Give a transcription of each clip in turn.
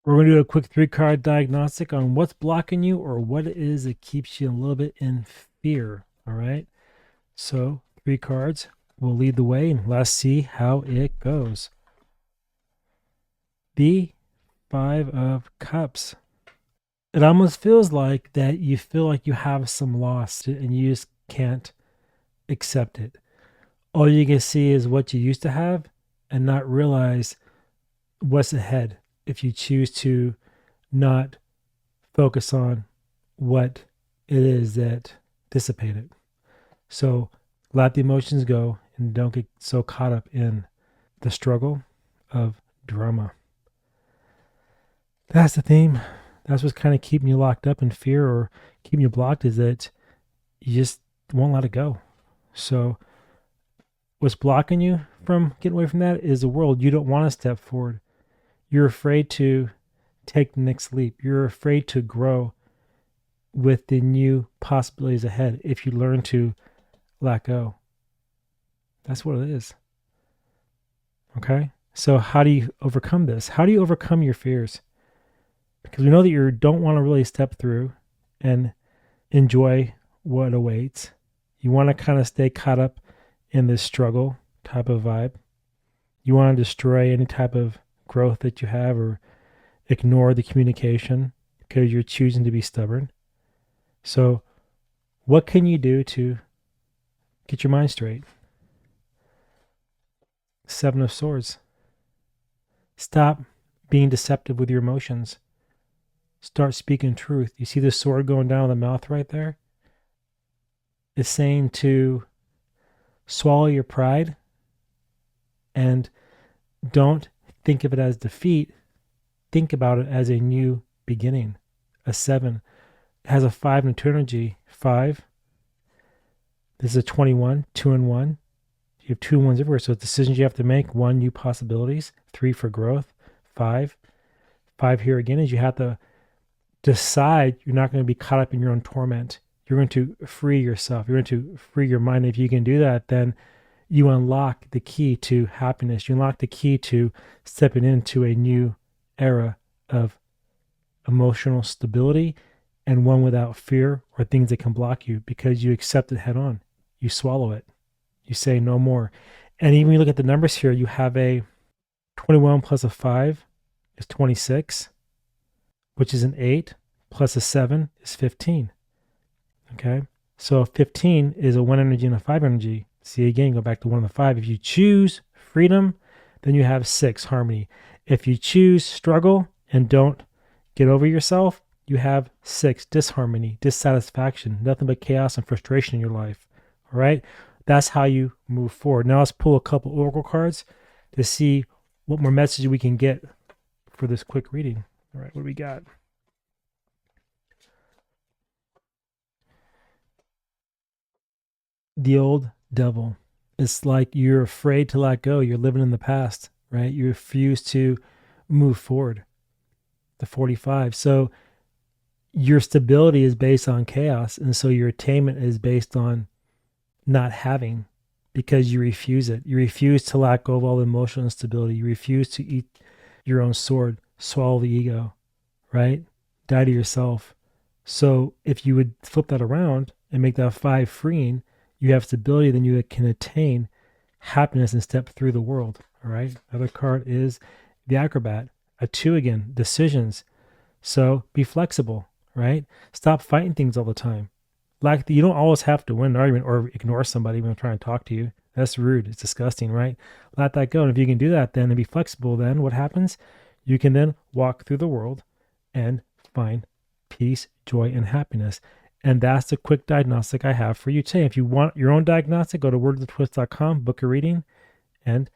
We're going to do a quick 3-card diagnostic on what's blocking you or what it is that keeps you a little bit in fear. All right. So, 3 cards will lead the way, and let's see how it goes. The 5 of Cups. It almost feels like that you feel like you have some loss and you just can't accept it. All you can see is what you used to have and not realize what's ahead if you choose to not focus on what it is that dissipated. So let the emotions go and don't get so caught up in the struggle of drama. That's the theme. That's what's kind of keeping you locked up in fear or keeping you blocked, is that you just won't let it go. So what's blocking you from getting away from that is the world. You don't want to step forward. You're afraid to take the next leap. You're afraid to grow with the new possibilities ahead if you learn to let go. That's what it is. Okay? So how do you overcome this? How do you overcome your fears? Because we know that you don't want to really step through and enjoy what awaits. You want to kind of stay caught up in this struggle type of vibe. You want to destroy any type of growth that you have or ignore the communication because you're choosing to be stubborn. So, what can you do to get your mind straight? 7 of Swords. Stop being deceptive with your emotions. Start speaking truth. You see the sword going down the mouth right there? It's saying to swallow your pride and don't think of it as defeat. Think about it as a new beginning. A 7 has a 5 and 2 energy. 5. This is a 21, 2 and 1. You have 2 and 1s everywhere. So it's decisions you have to make. 1, new possibilities. 3 for growth. 5. 5 here again is you have to decide you're not going to be caught up in your own torment. You're going to free yourself. You're going to free your mind. If you can do that, then you unlock the key to happiness. You unlock the key to stepping into a new era of emotional stability and one without fear or things that can block you, because you accept it head on. You swallow it. You say no more. And even when you look at the numbers here, you have a 21 plus a 5 is 26, which is an 8, plus a 7 is 15. Okay? So 15 is a 1 energy and a 5 energy. See, again, go back to 1 and the 5. If you choose freedom, then you have 6, harmony. If you choose struggle and don't get over yourself, you have 6, disharmony, dissatisfaction, nothing but chaos and frustration in your life. All right? That's how you move forward. Now let's pull a couple oracle cards to see what more message we can get for this quick reading. All right, what do we got? The old devil. It's like you're afraid to let go. You're living in the past, right? You refuse to move forward. The 45. So your stability is based on chaos. And so your attainment is based on not having, because you refuse it. You refuse to let go of all the emotional instability. You refuse to eat your own sword, swallow the ego, right? Die to yourself. So if you would flip that around and make that 5 freeing, you have stability, then you can attain happiness and step through the world. All right. Another card is the Acrobat. A 2 again, decisions. So be flexible, right? Stop fighting things all the time. Like, you don't always have to win an argument or ignore somebody when they're trying to talk to you. That's rude. It's disgusting, right? Let that go. And if you can do that then and be flexible, then what happens? You can then walk through the world and find peace, joy, and happiness. And that's the quick diagnostic I have for you today. If you want your own diagnostic, go to wordswithtwist.com, book a reading, and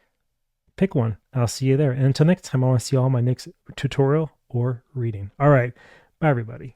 pick one. I'll see you there. And until next time, I want to see you all in my next tutorial or reading. All right. Bye, everybody.